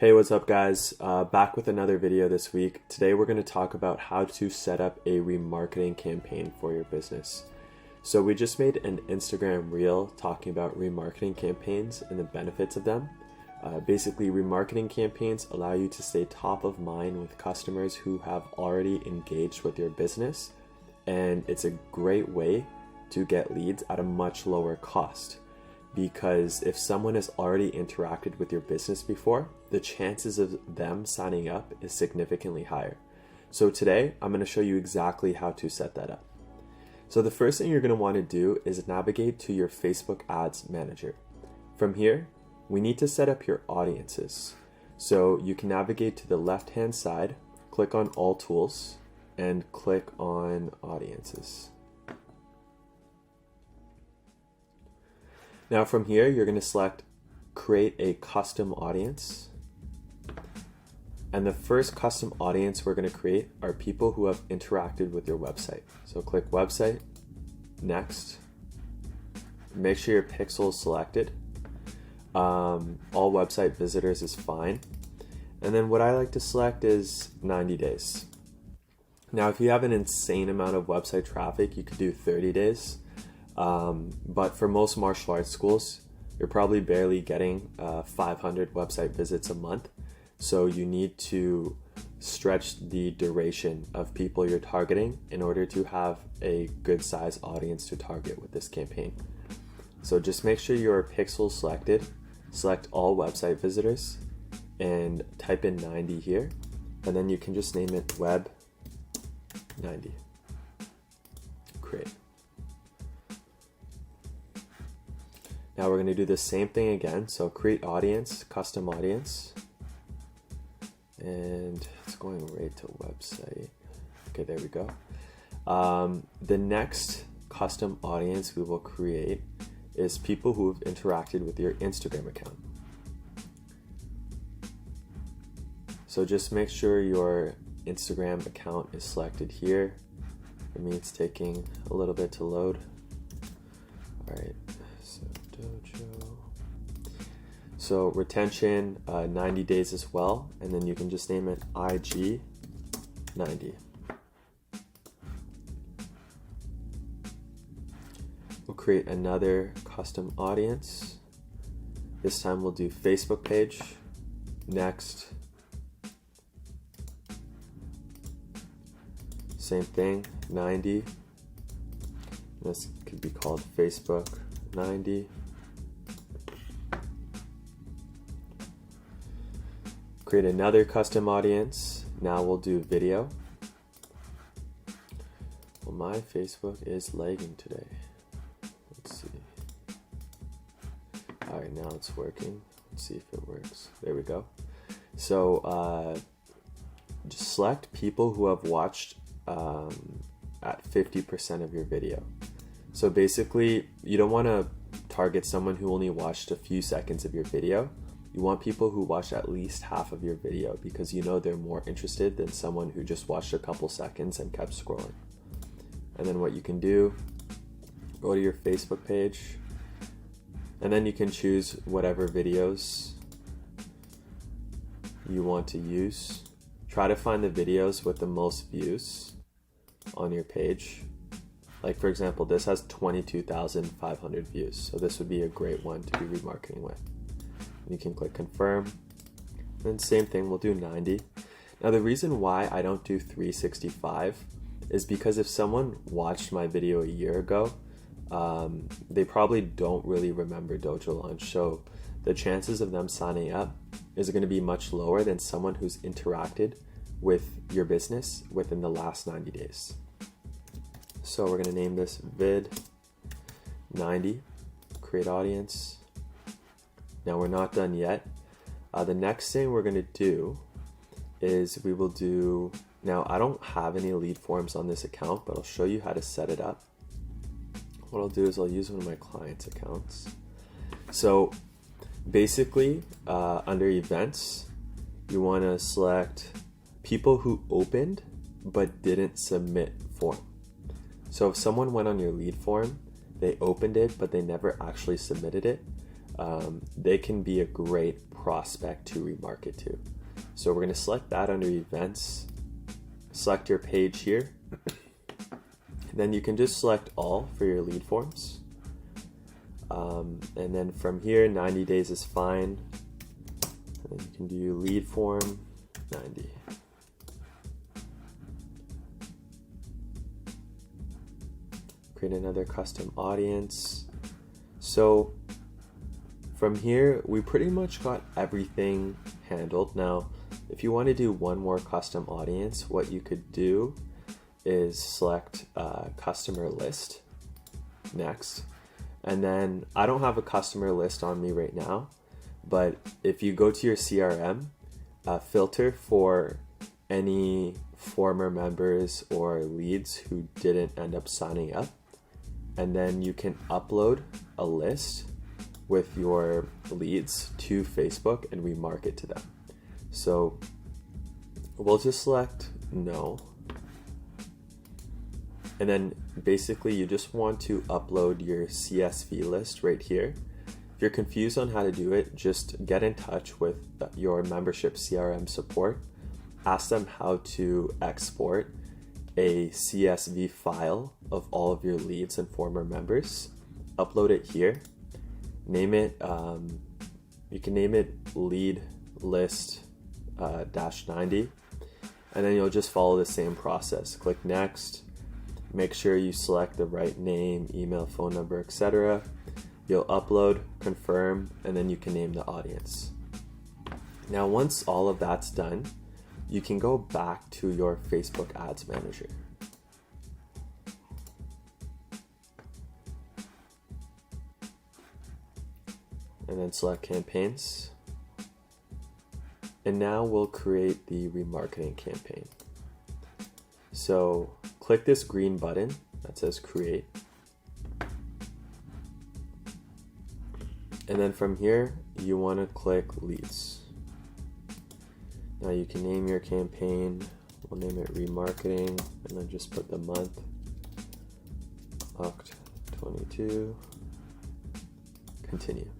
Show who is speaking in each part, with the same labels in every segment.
Speaker 1: Hey, what's up guys? Back with another video this week. Today we're going to talk about how to set up a remarketing campaign for your business. So we just made an Instagram reel talking about remarketing campaigns and the benefits of them. Basically, remarketing campaigns allow you to stay top of mind with customers who have already engaged with your business, and it's a great way to get leads at a much lower cost. Because if someone has already interacted with your business before, the chances of them signing up is significantly higher. So today, I'm going to show you exactly how to set that up. So the first thing you're going to want to do is navigate to your Facebook Ads Manager. From here, we need to set up your audiences. So you can navigate to the left-hand side, click on All Tools, and click on Audiences. Now from here, you're going to select Create a Custom Audience. And the first custom audience we're going to create are people who have interacted with your website. So click Website, Next. Make sure your pixel is selected. All website visitors is fine. And then what I like to select is 90 days. Now, if you have an insane amount of website traffic, you could do 30 days. But for most martial arts schools, you're probably barely getting 500 website visits a month. So you need to stretch the duration of people you're targeting in order to have a good size audience to target with this campaign. So just make sure your pixel selected, select all website visitors, and type in 90 here. And then you can just name it Web 90. Create. Now we're going to do the same thing again. So create audience, custom audience, and it's going right to website. Okay, there we go. The next custom audience we will create is people who have interacted with your Instagram account. So just make sure your Instagram account is selected here. For me, it's taking a little bit to load. All right. So retention, 90 days as well, and then you can just name it IG 90. We'll create another custom audience. This time we'll do Facebook page, next. Same thing, 90. This could be called Facebook 90. Create another custom audience. Now we'll do video. Well, my Facebook is lagging today. Let's see. All right, now it's working. Let's see if it works. There we go. So just select people who have watched at 50% of your video. So basically, you don't want to target someone who only watched a few seconds of your video. You want people who watched at least half of your video because you know they're more interested than someone who just watched a couple seconds and kept scrolling. And then what you can do, go to your Facebook page, and then you can choose whatever videos you want to use. Try to find the videos with the most views on your page. Like for example, this has 22,500 views. So this would be a great one to be remarketing with. You can click confirm, and same thing, we'll do 90. Now the reason why I don't do 365 is because if someone watched my video a year ago, they probably don't really remember Dojo Launch. So the chances of them signing up is going to be much lower than someone who's interacted with your business within the last 90 days. So we're going to name this vid 90, create audience. Now we're not done yet. The next thing we're going to do is we will do, now I don't have any lead forms on this account, but I'll show you how to set it up. What I'll do is I'll use one of my clients' accounts. So basically under events, you want to select people who opened but didn't submit form. So if someone went on your lead form, they opened it, but they never actually submitted it, they can be a great prospect to remarket to. So we're going to select that under events, select your page here. Then you can just select all for your lead forms. And then from here, 90 days is fine. And then you can do lead form 90. Create another custom audience. So from here, we pretty much got everything handled. Now, if you want to do one more custom audience, what you could do is select customer list next. And then I don't have a customer list on me right now, but if you go to your CRM, filter for any former members or leads who didn't end up signing up, and then you can upload a list with your leads to Facebook and remarket to them. So we'll just select no. And then basically you just want to upload your CSV list right here. If you're confused on how to do it, just get in touch with your membership CRM support. Ask them how to export a CSV file of all of your leads and former members. Upload it here. Name it, you can name it lead list -90. And then you'll just follow the same process. Click next. Make sure you select the right name, email, phone number, etc. You'll upload, confirm, and then you can name the audience. Now, once all of that's done, you can go back to your Facebook Ads Manager. And then select campaigns. And now we'll create the remarketing campaign. So click this green button that says create. And then from here, you want to click leads. Now you can name your campaign. We'll name it remarketing and then just put the month, Oct 22, continue.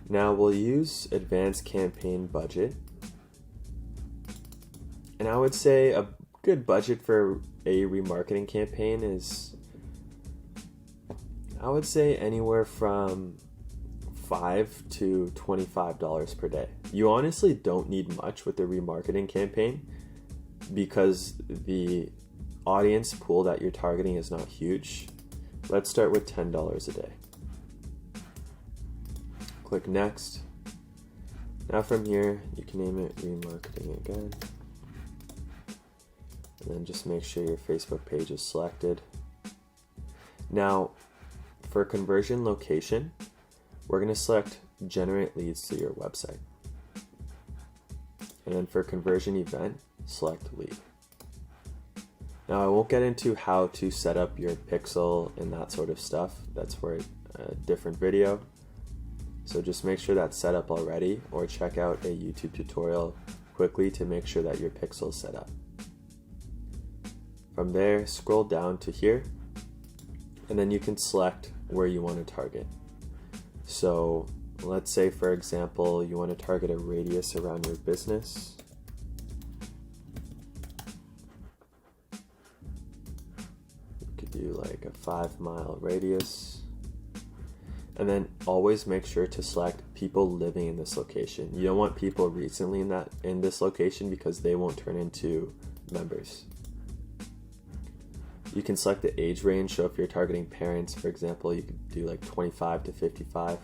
Speaker 1: Now we'll use advanced campaign budget. And I would say a good budget for a remarketing campaign is, I would say anywhere from $5 to $25 per day. You honestly don't need much with the remarketing campaign because the audience pool that you're targeting is not huge. Let's start with $10 a day. Click next. Now from here, you can name it remarketing again. And then just make sure your Facebook page is selected. Now, for conversion location, we're going to select generate leads to your website. And then for conversion event, select lead. Now I won't get into how to set up your pixel and that sort of stuff. That's for a different video. So just make sure that's set up already, or check out a YouTube tutorial quickly to make sure that your pixel is set up. From there, scroll down to here, and then you can select where you want to target. So let's say, for example, you want to target a radius around your business. You could do like a 5-mile radius. And then always make sure to select people living in this location. You don't want people recently in this location because they won't turn into members. You can select the age range, so if you're targeting parents, for example, you could do like 25 to 55.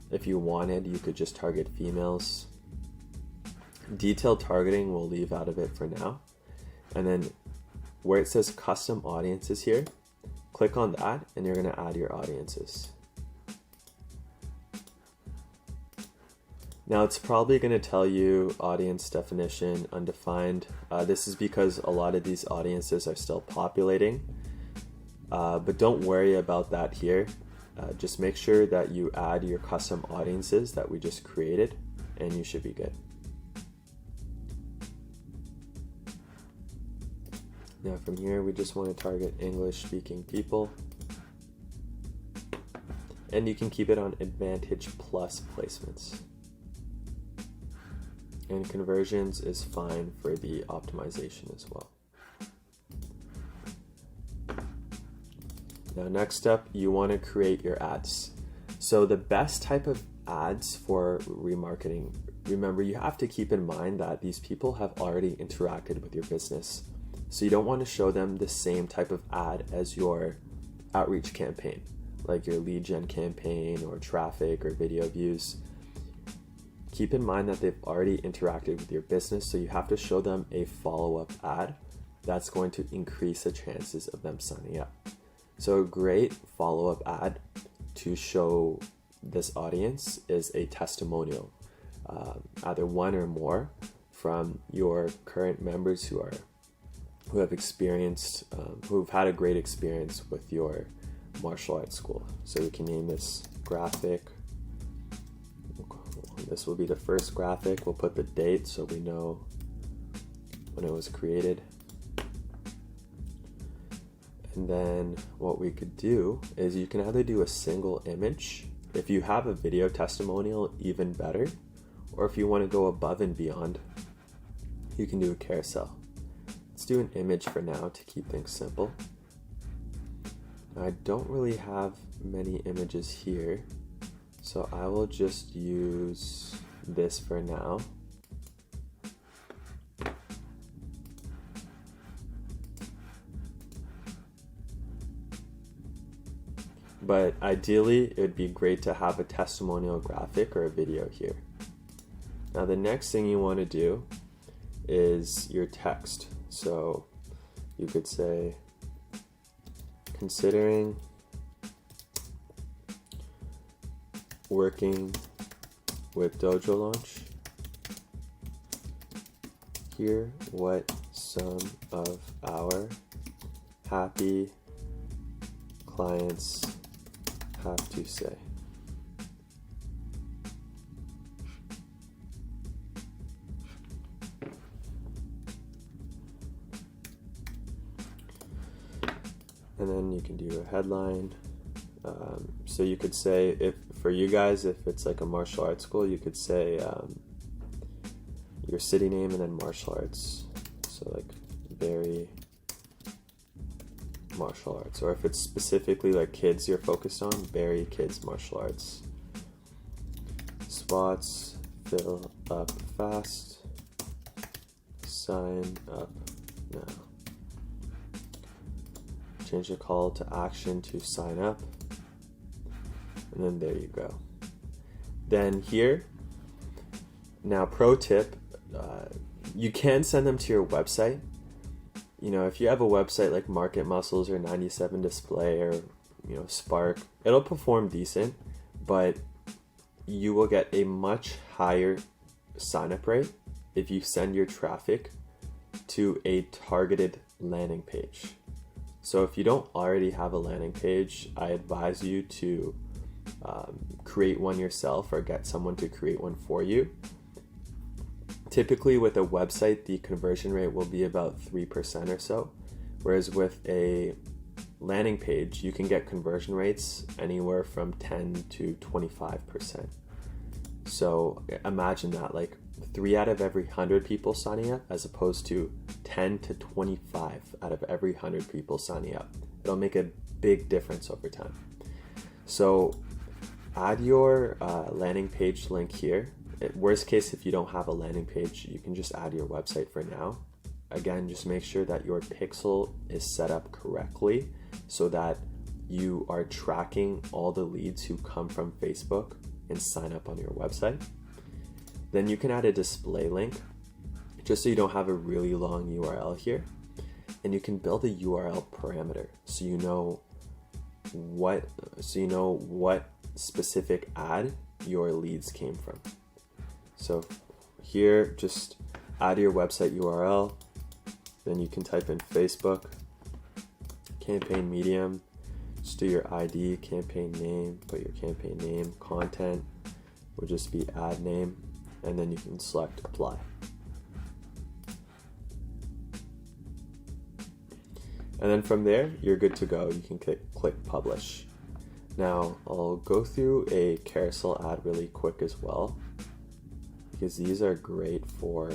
Speaker 1: If you wanted, you could just target females. Detailed targeting we'll leave out of it for now. And then where it says custom audiences here, click on that and you're going to add your audiences. Now it's probably going to tell you audience definition undefined. This is because a lot of these audiences are still populating, but don't worry about that here. Just make sure that you add your custom audiences that we just created and you should be good. Now from here, we just want to target English speaking people. And you can keep it on Advantage Plus placements. And conversions is fine for the optimization as well. Now next up, you want to create your ads. So the best type of ads for remarketing, remember, you have to keep in mind that these people have already interacted with your business. So you don't want to show them the same type of ad as your outreach campaign, like your lead gen campaign or traffic or video views. Keep in mind that they've already interacted with your business, so you have to show them a follow-up ad that's going to increase the chances of them signing up. So a great follow-up ad to show this audience is a testimonial, either one or more from your current members who have experienced, who've had a great experience with your martial arts school. So we can name this graphic. This will be the first graphic. We'll put the date so we know when it was created. And then what we could do is you can either do a single image. If you have a video testimonial, even better. Or if you want to go above and beyond, you can do a carousel. Let's do an image for now to keep things simple. I don't really have many images here, so I will just use this for now. But ideally, it would be great to have a testimonial graphic or a video here. Now the next thing you want to do is your text. So you could say, considering working with Dojo Launch, hear what some of our happy clients have to say. And then you can do a headline. So you could say, if for you guys, if it's like a martial arts school, you could say your city name and then martial arts. So like Barry Martial Arts. Or if it's specifically like kids you're focused on, Barry Kids Martial Arts. Spots fill up fast. Sign up now. Change the call to action to sign up. And then there you go. Then here, now pro tip, you can send them to your website. You know, if you have a website like Market Muscles or 97 Display or, you know, Spark, it'll perform decent, but you will get a much higher sign up rate if you send your traffic to a targeted landing page. So if you don't already have a landing page, I advise you to create one yourself or get someone to create one for you. Typically with a website, the conversion rate will be about 3% or so, whereas with a landing page, you can get conversion rates anywhere from 10 to 25%. So imagine that, like 3 out of every 100 people signing up, as opposed to 10 to 25 out of every 100 people signing up. It'll make a big difference over time. So add your landing page link here. Worst case, if you don't have a landing page, you can just add your website for now. Again, just make sure that your pixel is set up correctly so that you are tracking all the leads who come from Facebook and sign up on your website. Then you can add a display link just so you don't have a really long URL here. And you can build a URL parameter so you know what specific ad your leads came from. So here, just add your website URL, then you can type in Facebook, campaign medium, just do your ID, campaign name, put your campaign name, content will just be ad name, and then you can select apply. And then from there, you're good to go. You can click publish. Now I'll go through a carousel ad really quick as well, because these are great for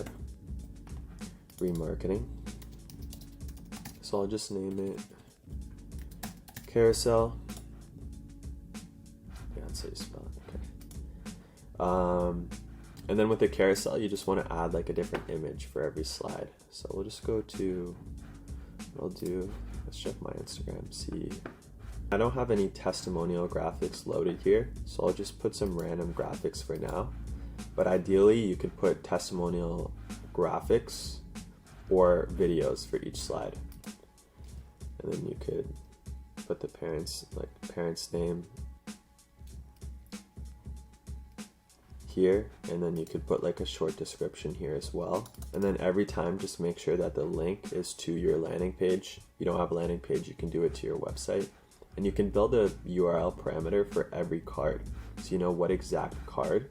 Speaker 1: remarketing. So I'll just name it carousel. Yeah, that's how you spell it. Okay. And then with the carousel, you just want to add like a different image for every slide. So we'll just go to, what I'll do, let's check my Instagram, see. I don't have any testimonial graphics loaded here, so I'll just put some random graphics for now. But ideally, you could put testimonial graphics or videos for each slide. And then you could put the parents' name here, and then you could put like a short description here as well. And then every time, just make sure that the link is to your landing page. If you don't have a landing page, you can do it to your website. And you can build a URL parameter for every card, so you know what exact card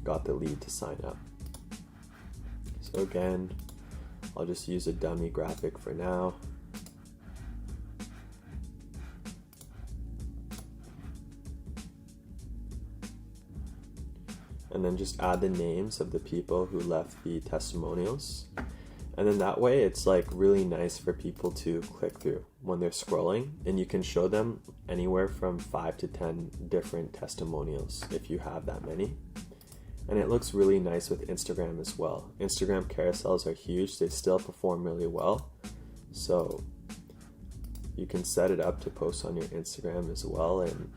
Speaker 1: got the lead to sign up. So again, I'll just use a dummy graphic for now. And then just add the names of the people who left the testimonials. And then that way it's like really nice for people to click through when they're scrolling, and you can show them anywhere from 5 to 10 different testimonials if you have that many. And it looks really nice with Instagram as well. Instagram carousels are huge, they still perform really well. So you can set it up to post on your Instagram as well, and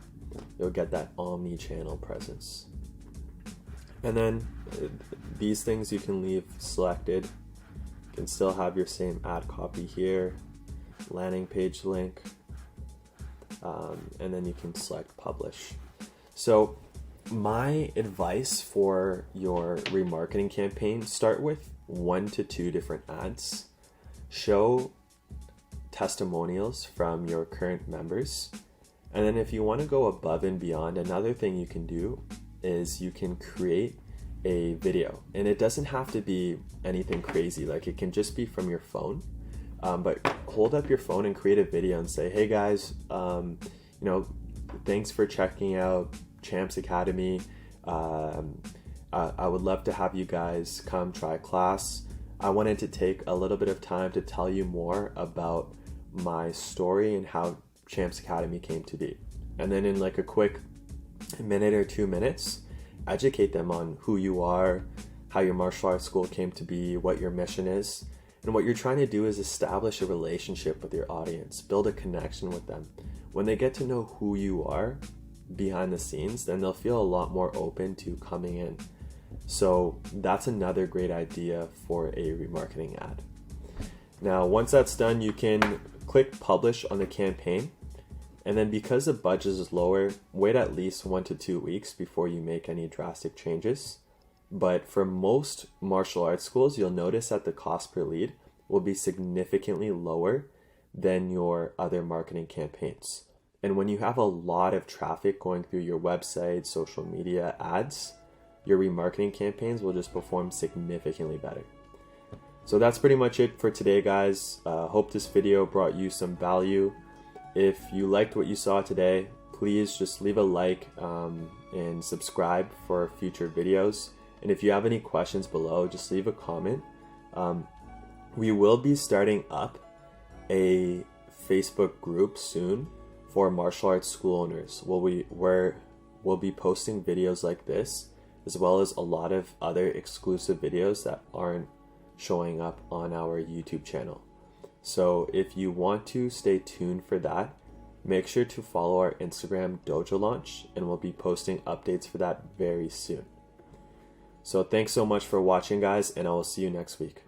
Speaker 1: you'll get that omni-channel presence. And then these things you can leave selected. You can still have your same ad copy here, landing page link, and then you can select publish. So my advice for your remarketing campaign, start with 1 to 2 different ads. Show testimonials from your current members. And then if you want to go above and beyond, another thing you can do is you can create a video, and it doesn't have to be anything crazy, like it can just be from your phone, but hold up your phone and create a video and say, hey guys, thanks for checking out Champs Academy. I would love to have you guys come try class. I wanted to take a little bit of time to tell you more about my story and how Champs Academy came to be. And then in like a quick minute or 2 minutes, educate them on who you are, how your martial arts school came to be, what your mission is. And what you're trying to do is establish a relationship with your audience, build a connection with them. When they get to know who you are behind the scenes, then they'll feel a lot more open to coming in. So that's another great idea for a remarketing ad. Now, once that's done, you can click publish on the campaign. And then because the budget is lower, wait at least 1 to 2 weeks before you make any drastic changes. But for most martial arts schools, you'll notice that the cost per lead will be significantly lower than your other marketing campaigns. And when you have a lot of traffic going through your website, social media, ads, your remarketing campaigns will just perform significantly better. So that's pretty much it for today, guys. Hope this video brought you some value. If you liked what you saw today, please just leave a like and subscribe for future videos. And if you have any questions below, just leave a comment. We will be starting up a Facebook group soon for martial arts school owners, where we'll be posting videos like this, as well as a lot of other exclusive videos that aren't showing up on our YouTube channel. So if you want to stay tuned for that, make sure to follow our Instagram DojoLaunch, and we'll be posting updates for that very soon. So thanks so much for watching, guys, and I will see you next week.